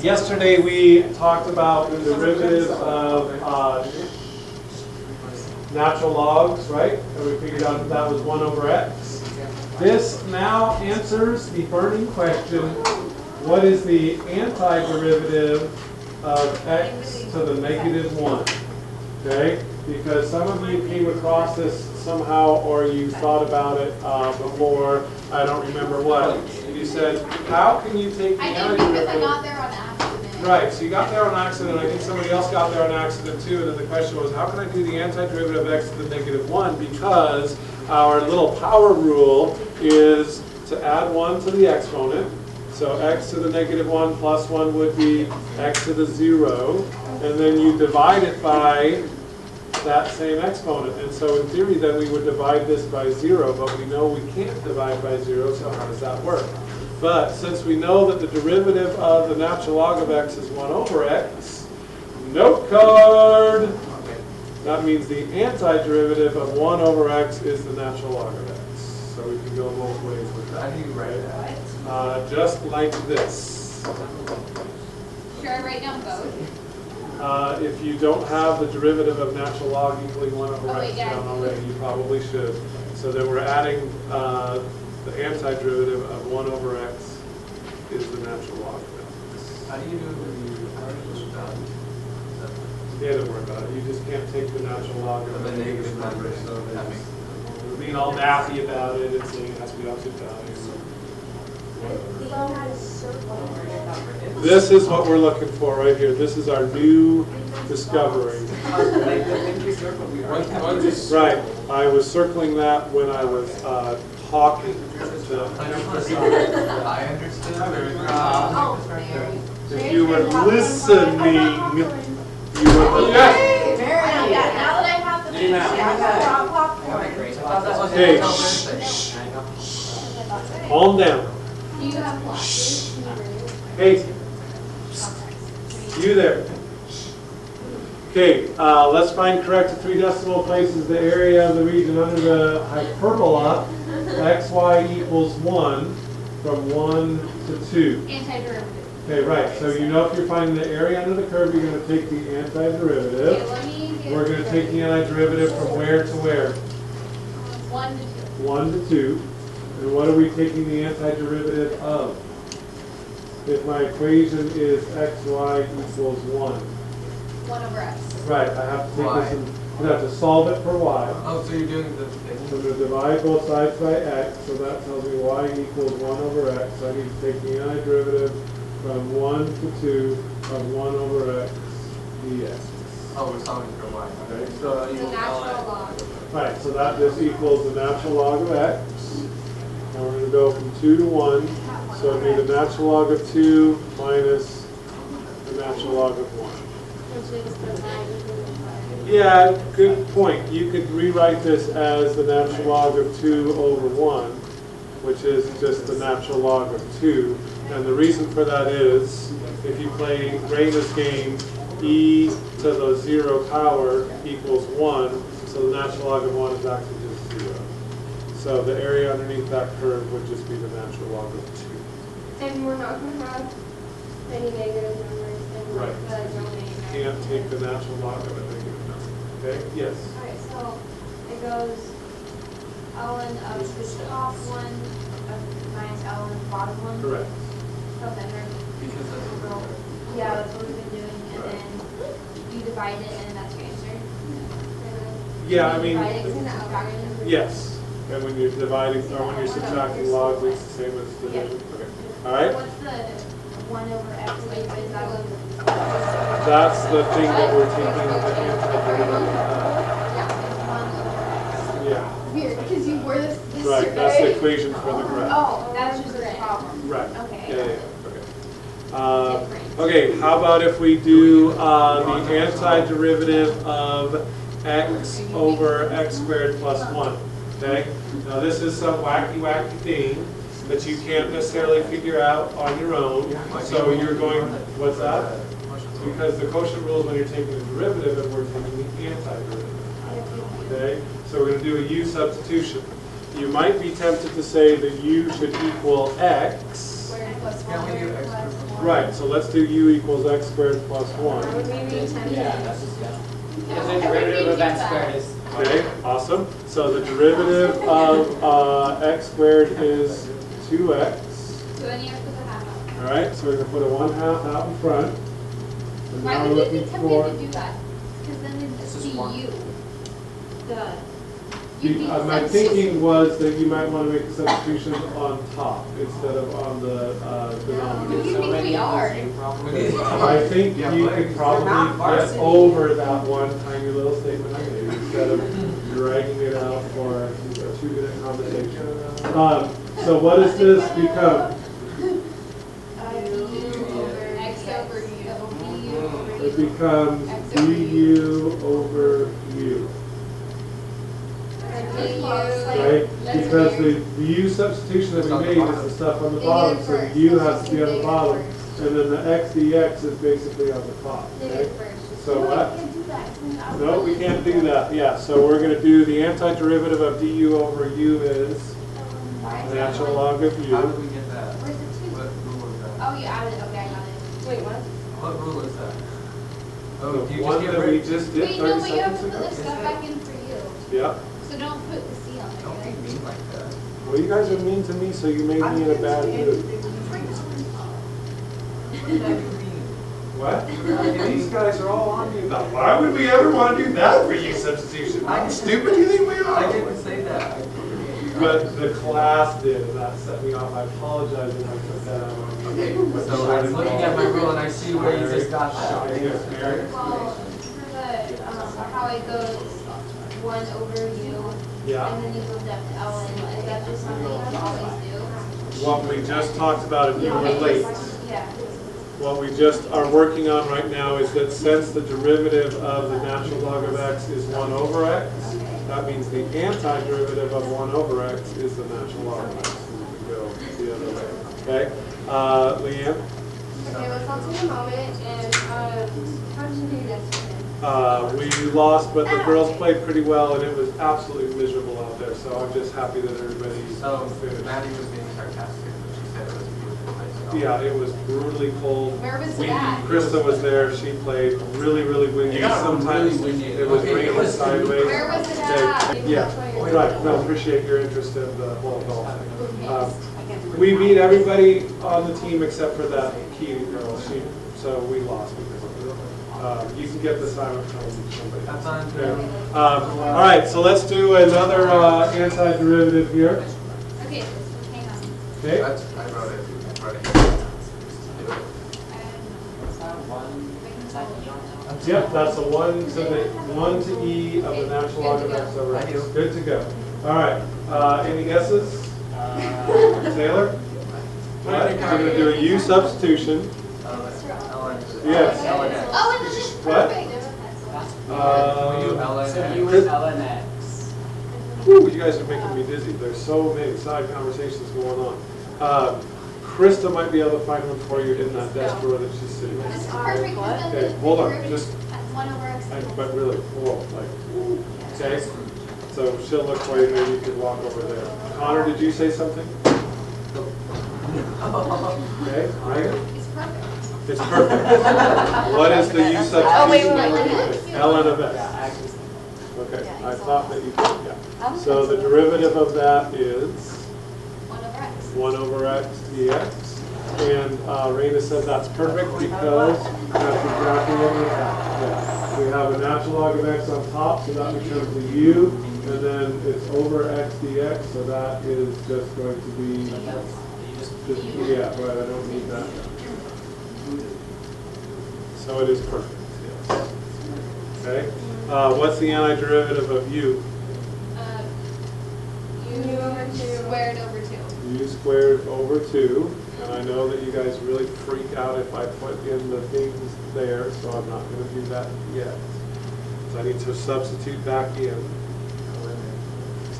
Yesterday we talked about the derivative of natural logs, right? And we figured out that was 1 over x. This now answers the burning question, what is the antiderivative of x to the negative 1? Okay? Because some of you came across this somehow, or you thought about it before, I don't remember what. You said, how can you take the antiderivative? I did because I got there on accident. Right, so you got there on accident, I think somebody else got there on accident too, and then the question was, how can I do the antiderivative of x to the negative 1? Because our little power rule is to add 1 to the exponent. So x to the negative 1 plus 1 would be x to the 0. And then you divide it by that same exponent. And so in theory, then we would divide this by 0, but we know we can't divide by 0, so how does that work? But since we know that the derivative of the natural log of x is 1 over x, note card! That means the antiderivative of 1 over x is the natural log of x. So we can go both ways with that. How do you write that? Just like this. Should I write down both? If you don't have the derivative of natural log equaling 1 over x yeah, down already, you probably should. So then we're adding the antiderivative of 1 over x is the natural log of x. How do you do it when you just Yeah, don't worry about it. You just can't take the natural log of the negative number, so that makes We're being all nappy about it and saying it has to be opposite values. This is what we're looking for right here. This is our new discovery. Right. I was circling that when I was talking to I understood. If you were listening, you would Now that I have the Hey, calm down. Do you have glasses? Hey, you there. Okay, let's find correct to 3 decimal places the area of the region under the hyperbola xy equals 1 from 1 to 2. Antiderivative. Okay, right. So you know if you're finding the area under the curve, you're going to take the antiderivative. Okay, let me get We're going to take the antiderivative from where to where? 1 to 2. 1 to 2. And what are we taking the antiderivative of? If my equation is xy equals 1. 1 over x. Right, I have to take this and I have to solve it for y. Oh, so you're doing the So I'm going to divide both sides by x, so that tells me y equals 1 over x. So I need to take the antiderivative from 1 to 2 of 1 over x dx. Oh, we're solving for y. Okay. So The you natural log. Right, so that just equals the natural log of x. And we're going to go from 2 to 1. So it'd be the natural log of 2 minus the natural log of 1. Yeah, good point. You could rewrite this as the natural log of 2 over 1, which is just the natural log of 2. And the reason for that is, if you play Raina's game, e to the 0 power equals 1, so the natural log of 1 is actually just 0. So the area underneath that curve would just be the natural log of 2. And we're not going to have any negative numbers in Right. the denominator. Can't take the natural log of a negative number. Okay? Yes? Alright, so it goes ln of the top one minus ln of the bottom one. Correct. So then because that's what we're yeah, that's what we've been doing. And then you divide it and that's your answer. Yeah, I mean, Divide it and subtract it. yes. And when you're dividing, or when you're subtracting logs, it's the same as division. Okay. All right? What's the 1 over x? Like, is that what? That's the thing that we're taking the antiderivative of. Yeah. Weird, because you were this Right, that's the equation for the graph. Oh, that's just the problem. Right. Okay. Yeah. Okay. Okay, how about if we do the antiderivative of x over x squared plus 1? Okay? Now this is some wacky thing that you can't necessarily figure out on your own. So you're going, what's that? Because the quotient rule is when you're taking the derivative and we're taking the antiderivative. Okay? So we're going to do a u substitution. you might be tempted to say that u should equal x. Squared plus Can we do x plus plus one. Right, so let's do u equals x squared plus 1. Would we be tempted? Yeah, that's just, yeah. No, Because I the derivative would of x do squared that. is. Okay, awesome. So the derivative of x squared is 2x. So then you have to put the half out. All right, so we're going to put a 1/2 out in front. And Why now would we're you be looking for. tempted to do that? Because then it'd It's just just be one. you. The, You'd be My substituting. thinking was that you might want to make substitutions on top instead of on the denominator. You So think when we you are. I think Yeah, you but could they're probably not get varsity. over that one tiny little statement I made instead of dragging it out for a 2-minute conversation. So what does this become? X over U. It becomes du over u, right? Because the u substitution that we made is the stuff on the bottom, so the u has to be on the bottom, and then the x dx is basically on the top, okay? So what? No, we can't do that, yeah, so we're going to do the antiderivative of du over u is natural log of How u. do we get that? Where's the two? What rule is that? Oh, you added, okay, I got it. wait, what? What rule is that? Oh, The do you just one get that we rid? just did Wait, no, 30 but you have to seconds put ago. this stuff back in for you. Yeah, So don't put the C on Don't be there, mean like that. well, you guys are mean to me, so you made me in a bad mood. What? These guys are all on you about, why would we ever want to do that for you substitution? How stupid do you think we I are? didn't say that. But the class did, and that set me off. I apologize if I took that out. Okay, so I'm looking at my rule and I see where you just got that. well, for the, how it goes 1 over U, Yeah. and then you go down to L, and is that just something you always do? What we just talked about, and you were late. Yeah. What we just are working on right now is that since the derivative of the natural log of x is 1 over x, that means the antiderivative of 1 over x is the natural log of x. We go the other way. Okay? Leanne? Okay, let's all take a moment and, how did you do this? We lost, but the girls played pretty well, and it was absolutely miserable out there. So I'm just happy that everybody So finished. Maddie was being sarcastic when she said it was a beautiful place. Yeah, it was brutally cold. Where was it Windy. at? Krista was there. She played really, really windy. It got Sometimes really windy. it was Okay, it raining was- sideways. Where was it Okay, at? yeah, right. No, appreciate your interest in the whole golf thing. Okay. We beat everybody on the team except for that key girl. So we lost because of it. You can get the silent from somebody. That's on. Yeah. All right, so let's do another antiderivative here. Okay, so hang on. Okay. I wrote it. I wrote it. It's not one, is that you don't know? Yep, that's a 1 to the 1 to e of the natural log of x over x. I do. Good to go. All right. Any guesses? Taylor? What? You're going to do a u substitution. Yes. Oh, and this is What? perfect. We do ln So x. you was ln x. Whew, you guys are making me dizzy. There's so many side conversations going on. Krista might be able to find one for you in that desk drawer that she's sitting in. This is perfect. because then Okay, the hold on, derivative just- at 1 over x. But really, whoa, like, okay? So she'll look for you, maybe you could walk over there. Connor, did you say something? Okay, Megan? It's perfect. It's perfect. What is the u substitution? Oh, wait, wait, wait. ln of Yeah, x. I actually. Okay, I thought that you did, yeah. So the derivative of that is 1 over x. 1 over x dx. And Raina said that's perfect because that's exactly what we have. Yeah. We have a natural log of x on top, so that becomes a u, and then it's over x dx, so that is just going to be, yeah, right, I don't need that. So it is perfect, yes. Okay, what's the antiderivative of u? U squared over 2. U squared over 2, and I know that you guys really freak out if I put in the things there, so I'm not going to do that yet. So I need to substitute back in.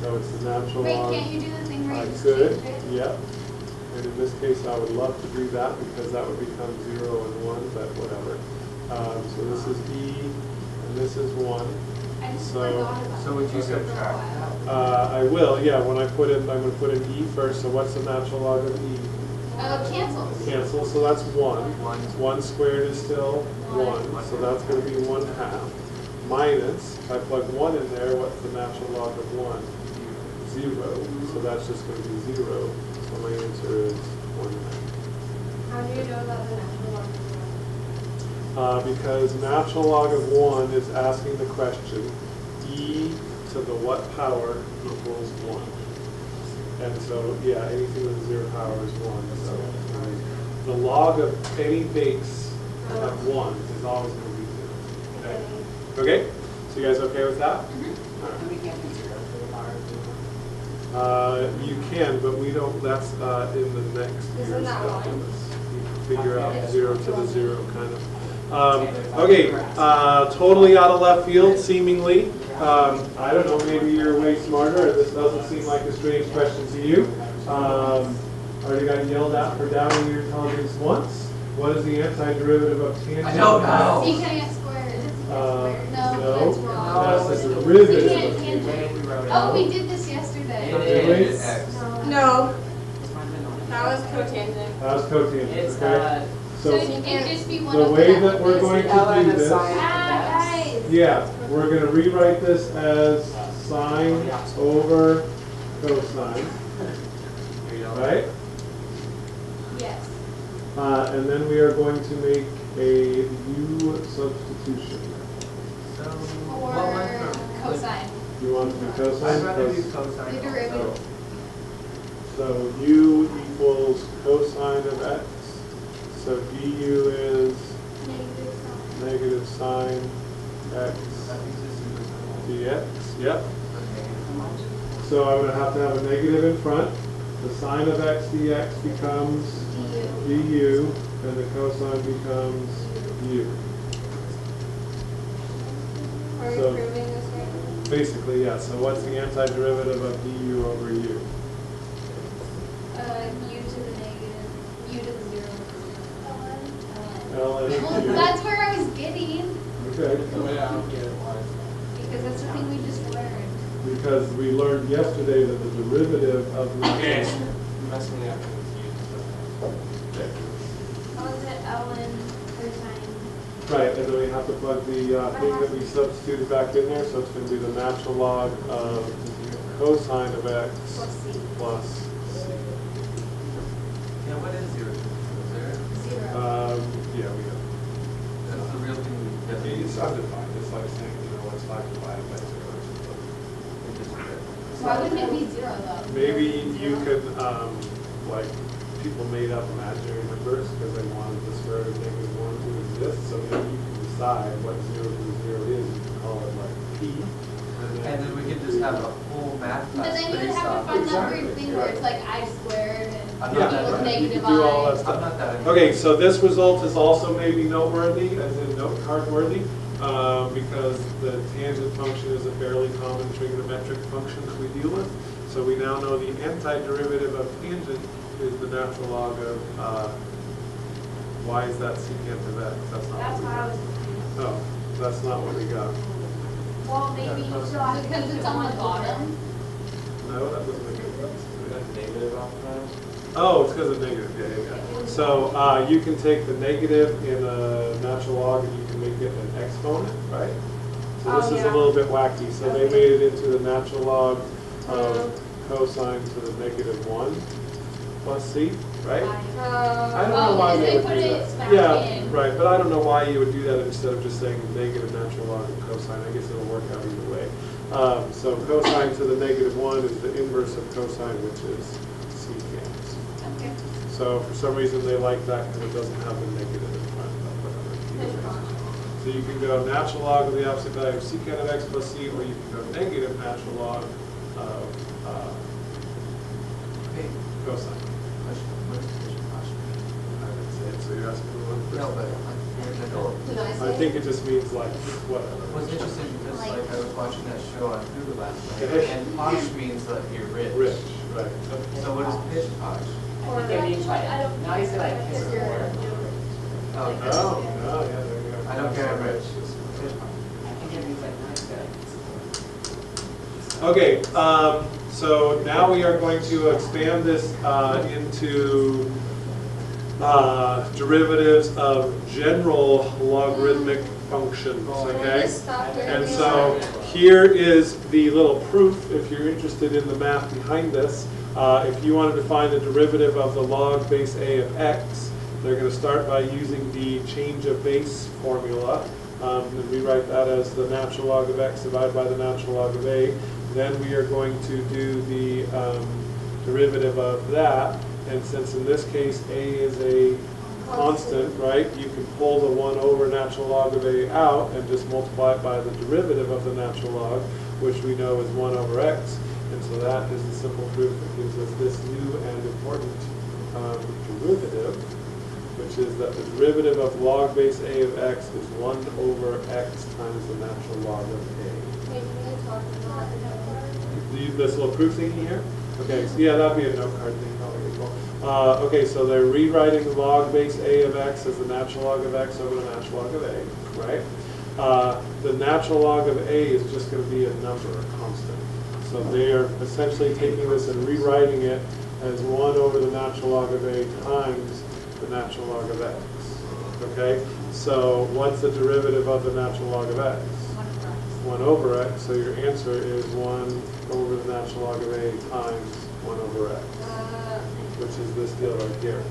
So it's the natural Wait, log. can't you do the thing where I you just could, change it? yep. And in this case, I would love to do that because that would become 0 and 1, but whatever. So this is e, and this is 1. I just So- forgot about So would you it for a subtract while. I will, yeah, when I put in, I'm gonna put in e first, so what's the natural log of e? Cancels. Cancel, so that's 1. One. 1 squared is still 1, so that's going to be 1/2. Minus, if I plug 1 in there, what's the natural log of 1? 0. So that's just going to be 0. So my answer is 1/2. How do you know that the natural log is 1? Because natural log of 1 is asking the question, e to the what power equals 1? And so, yeah, anything with 0 power is 1. So the log of any base of 1 is always going to be 0. Okay? Okay? So you guys okay with that? All And we can't do 0 for the power of 2. right. You can, but we don't, that's in the next Isn't year's that calculus. You figure out Okay. 0 to the 0 kind of. Okay, totally out of left field, seemingly. I don't know, maybe you're way smarter, or this doesn't seem like a strange question to you. Already got yelled at for doubting your intelligence once. What is the antiderivative of tangent? I don't know. Secant x squared. No, No, that's wrong. that's the derivative. Secant of tangent. tangent. We wrote it Oh, out. we did this yesterday. It is X. No, It's mine been on it. that was cotangent. That was cotangent, It's okay? So So it can just be one the of way them. that we're going to ln do of this, sine. Guys. yeah, we're going to rewrite this as sine over cosine, right? Yes. And then we are going to make a u substitution. So, Or what went from? cosine. You want to do I'd cosine? rather do Cos- cosine. The derivative. also. So u equals cosine of x. So du is negative sine x That means this is dx. Yep. okay. So I'm going to have a negative in front. The sine of x dx becomes du, and the cosine becomes u. Are we So- proving this right Basically, yeah. So what's the antiderivative of du over u? U to the negative, U to the 0. ln Well, u. that's where I was getting, Okay. The way I don't get it was. because that's the thing we just learned. Because we learned yesterday that the derivative of the Okay. You messed me up with How is it ln cosine? Right, and then we have to plug the thing that we substituted back in there, so it's going to be the natural log of cosine of x Plus C. plus c. Yeah, what is 0? Is there? 0. Yeah, we have. That's the real thing we get. It's undefined. It's like saying, what's 5 divided by 0. Why wouldn't it be 0 though? Maybe you could, like, people made up imaginary numbers because they wanted the square root of -1 to exist. So maybe you can decide what 0 to 0 is. You can call it like p. And then we could just have a whole math But class then you would based have to off. find that Exactly, weird thing where it's like I squared I'm and not E that with bad. You negative can do all that I. stuff. I'm not that. Okay, so this result is also maybe noteworthy, as in note card worthy, because the tangent function is a fairly common trigonometric function that we deal with. So we now know the antiderivative of tangent is the natural log of, why is that secant of x? That's not That's what we why I got. was confused. No, that's not what we got. Well, maybe you still have to. Because it's on the bottom. No, that doesn't make any sense. That's negative off that. Oh, it's because of negative, yeah. So you can take the negative in a natural log and you can make it an exponent, right? So this Oh, is a yeah. little bit wacky. So they Okay. made it into the natural log of cosine to the -1 plus c, right? I don't know Oh, why because they they would put do it that. back Yeah, in. right, but I don't know why you would do that instead of just saying negative natural log of cosine. I guess it'll work out either way. So cosine to the -1 is the inverse of cosine, which is secant. Okay. So for some reason they like that because it doesn't have the negative in front, but whatever. So you can go natural log of the opposite value of secant of x plus c, or you can go negative natural log of Okay, cosine. question. What is division function? I would say it. So you're asking for one No, first? but like, in general. Did I I say? think it just means like whatever. What's interesting because Like- like I was watching that show on Hulu last night, Okay. and posh means that you're rich. Rich, right. So what is pitch posh? I think it means like, now you say like piss poor. Oh, Oh, okay. yeah, there you go. I don't care, I'm rich. I think it means like nice guy. Okay, so now we are going to expand this into derivatives of general logarithmic functions, okay? And so here is the little proof, if you're interested in the math behind this. If you wanted to find the derivative of the log base a of x, they're going to start by using the change of base formula. And rewrite that as the natural log of x divided by the natural log of a. Then we are going to do the derivative of that. And since in this case a is a constant, right, you can pull the 1 over natural log of a out and just multiply it by the derivative of the natural log, which we know is 1 over x. And so that is the simple proof that gives us this new and important derivative, which is that the derivative of log base a of x is 1 over x times the natural log of a. This little proof thingy here? Okay, so yeah, that'd be a note card thing, probably equal. Okay, so they're rewriting log base a of x as the natural log of x over the natural log of a, right? The natural log of a is just going to be a number, a constant. So they are essentially taking this and rewriting it as 1 over the natural log of a times the natural log of x. Okay, so what's the derivative of the natural log of x? 1 over x, so your answer is 1 over the natural log of a times 1 over x, which is this deal right here.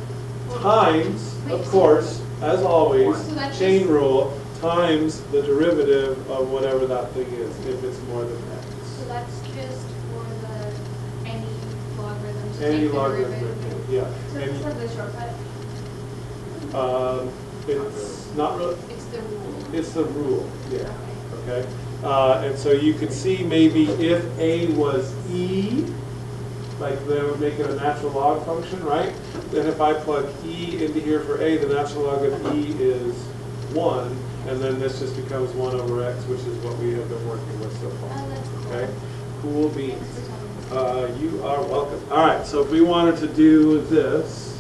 Times, of course, as always, chain rule, times the derivative of whatever that thing is, if it's more than x. So that's just for the any logarithm to Any take the logarithmic derivative. thing, yeah. So it's like the shortcut? It's not really, It's the rule. it's the rule, yeah, okay? And so you could see maybe if a was e, like they would make it a natural log function, right? Then if I plug e into here for a, the natural log of e is 1, and then this just becomes 1 over x, which is what we have been working with so far. Oh, that's cool. Okay, cool beans. You are welcome. All right, so if we wanted to do this,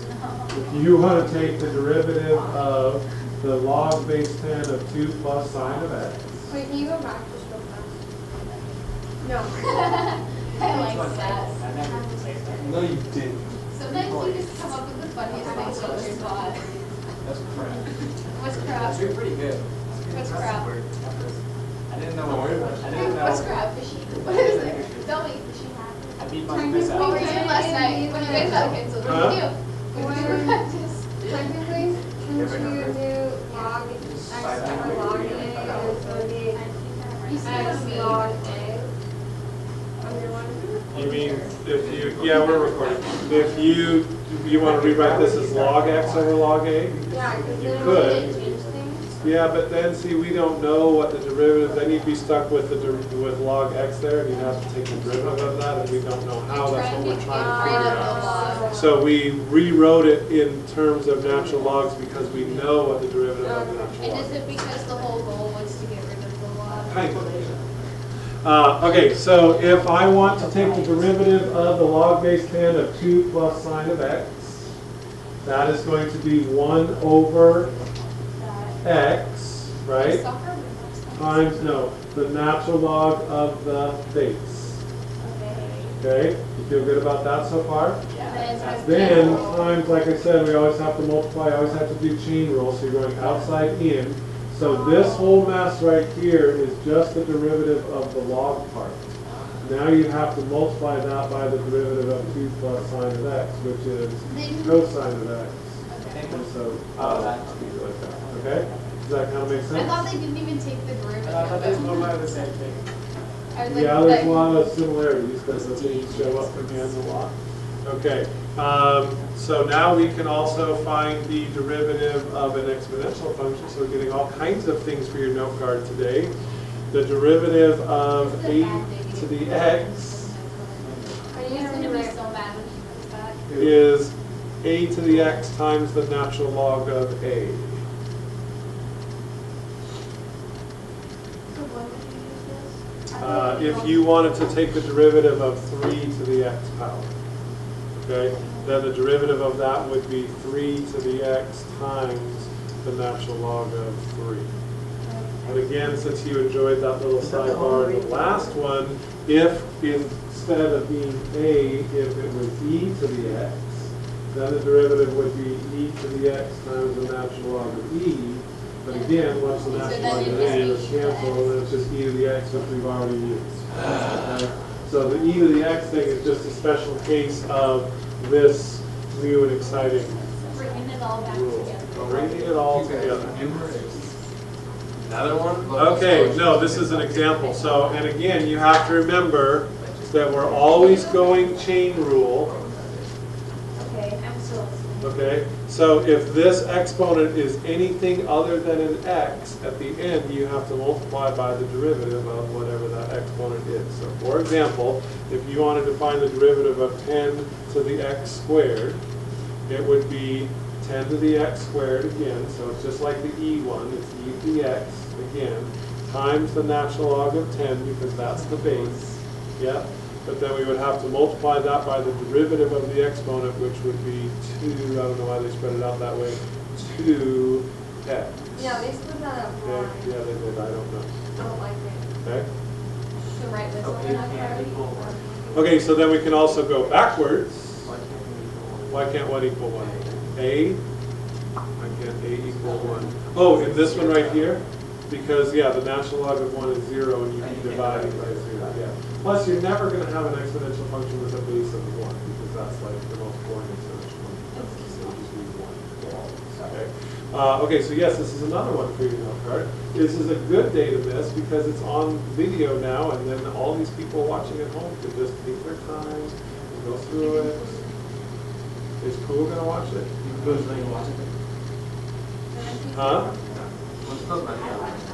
if you want to take the derivative of the log base 10 of 2 plus sine of x. Wait, can you go back just real fast? No. I like that. No, you didn't. Sometimes you just come up with the funniest things on your thought. That's crap. What's crap? That's doing pretty good. What's crap? I didn't know. Don't worry about it. I didn't know. What's crap? Fishy. What is it? Tell me. Fishy hat. I beat my quiz What were out. you doing last night when you guys got canceled? What did you do? What did you practice? Technically, since you do log x over log a, it's going to be x log a under 1. You mean if you, yeah, we're recording. If you want to rewrite this as log x over log a? Yeah, because You then could. it change things. Yeah, but then see, we don't know what the derivative, then you'd be stuck with with log x there, and you'd have to take the derivative of that, and we don't know how, that's what we're trying to figure out. So we rewrote it in terms of natural logs because we know what the derivative of the natural And log is is. it because the whole goal was to get rid of the log? Kind of. Okay, so if I want to take the derivative of the log base 10 of 2 plus sine of x, that is going to be 1 over x, right? Soccer? Times, no, the natural log of the base. Okay, you feel good about that so far? Then times, like I said, we always have to multiply, always have to do chain rule, so you're going outside in. So this whole mess right here is just the derivative of the log part. Now you have to multiply that by the derivative of 2 plus sine of x, which is cosine of x. And so, like that, okay? Does that kind of make I sense? thought they didn't even take the derivative. I thought they were both the same thing. I was like, Yeah, there's a lot of similarities because the things show up in hands a lot. Okay, so now we can also find the derivative of an exponential function. So we're getting all kinds of things for your note card today. The derivative of a to the x Are you He's going gonna to be rewrite? so mad when he comes back. is a to the x times the natural log of a. So when would you use this? If you wanted to take the derivative of 3 to the x power, okay, then the derivative of that would be 3 to the x times the natural log of 3. And again, since you enjoyed that little sidebar in the last one, if instead of being a, if it was e to the x, then the derivative would be e to the x times the natural log of e. But again, once the natural log of a is canceled, then it's just e to the x, which we've already used. Okay? So the e to the x thing is just a special case of this new and exciting Bringing it all back rule. together. Bringing it all together. Another one? Okay, no, this is an example. So, and again, you have to remember that we're always going chain rule. Okay, I'm still listening. Okay, so if this exponent is anything other than an x, at the end you have to multiply by the derivative of whatever that exponent is. So for example, if you wanted to find the derivative of 10 to the x squared, it would be 10 to the x squared again, so it's just like the e one, it's e to the x again, times the natural log of 10 because that's the base, yeah? But then we would have to multiply that by the derivative of the exponent, which would be 2, I don't know why they spread it out that way, 2x. Yeah, they split that up Okay, wrong. yeah, they did, I don't know. I don't like it. Okay? So write this one Okay, up can't already? equal one. Okay, so then we can also go backwards. Why can't we equal one? Why can't 1 equal 1? A? Why can't A equal 1? Oh, in this one right here? Because, yeah, the natural log of 1 is 0 and you can divide it by 0, yeah. Plus, you're never going to have an exponential function with a base of 1 because that's like the most boring exponential function. So you just use 1 for all of this, okay? Okay, so yes, this is another one for your note card. This is a good day to miss because it's on video now and then all these people watching at home can just take their time and go through it. Is Pooh going to watch it? Who's going to watch it? Huh? What's the money?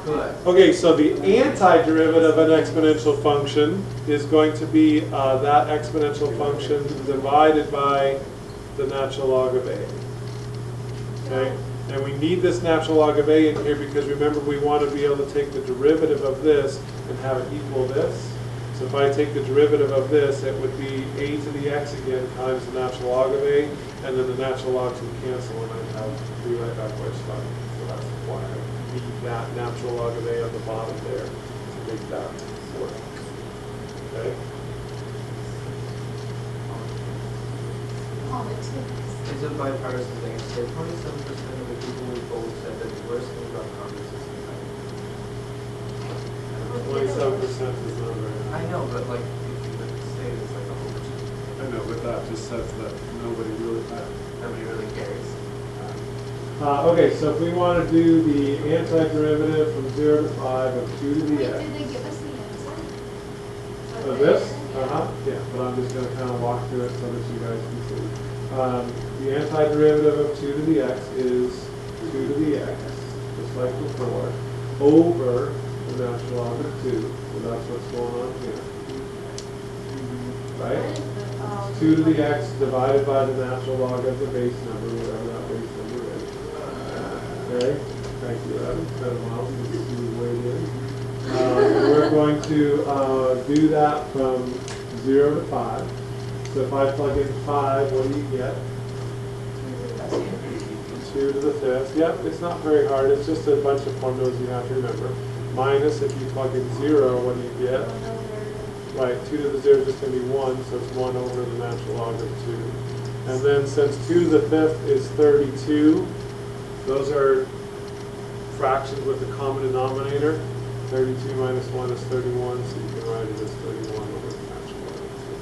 Good. Okay, so the antiderivative of an exponential function is going to be that exponential function divided by the natural log of a. Okay? And we need this natural log of a in here because remember we want to be able to take the derivative of this and have it equal this. So if I take the derivative of this, it would be a to the x again times the natural log of a, and then the natural logs would cancel and I'd have be right back where I started. So that's why I need that natural log of a on the bottom there to make that work. Okay? It's a bipartisan thing. It's like 27% of the people we polled said that the worst thing about Congress is the fact. 27% is not very high. I know, but like, if you would say it's like a whole bunch of, I know, but that just says that nobody really nobody really cares. Okay, so if we want to do the antiderivative from 0 to 5 of 2 to Wait, the x. did they give us the answer? Of this? Yeah, but I'm just going to kind of walk through it so that you guys can see. The antiderivative of 2 to the x is 2 to the x, just like before, over the natural log of 2. So that's what's going on here. Right? 2 to the x divided by the natural log of the base number, whatever that base number is. Okay? Thank you, Adam. It's been a while since you weighed in. We're going to do that from 0 to 5. So if I plug in 5, what do you get? 2 to the 5th. Yep, it's not very hard. It's just a bunch of formulas you have to remember. Minus, if you plug in 0, what do you get? Right, 2 to the 0 is just going to be 1, so it's 1 over the natural log of 2. And then since 2 to the 5th is 32, those are fractions with a common denominator. 32 minus 1 is 31, so you can write it as 31 over the natural log of 2.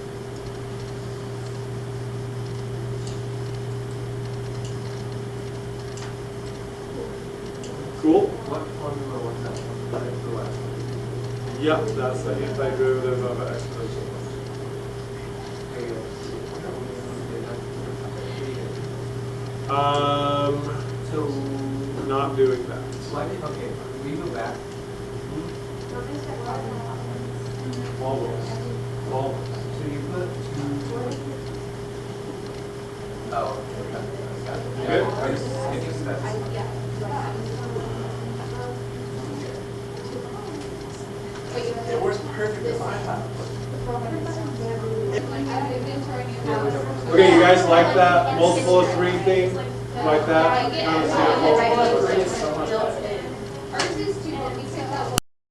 Cool? What formula was that one? That's the last one. Yep, that's the antiderivative of an exponential function. So, Not doing that. why did, okay, we go back. Almost. Almost. So you put 2. Oh, okay. Got it. Good. I guess that's. It works perfectly fine. Okay, you guys like that multiple of 3 thing? Like that? Kind of simple.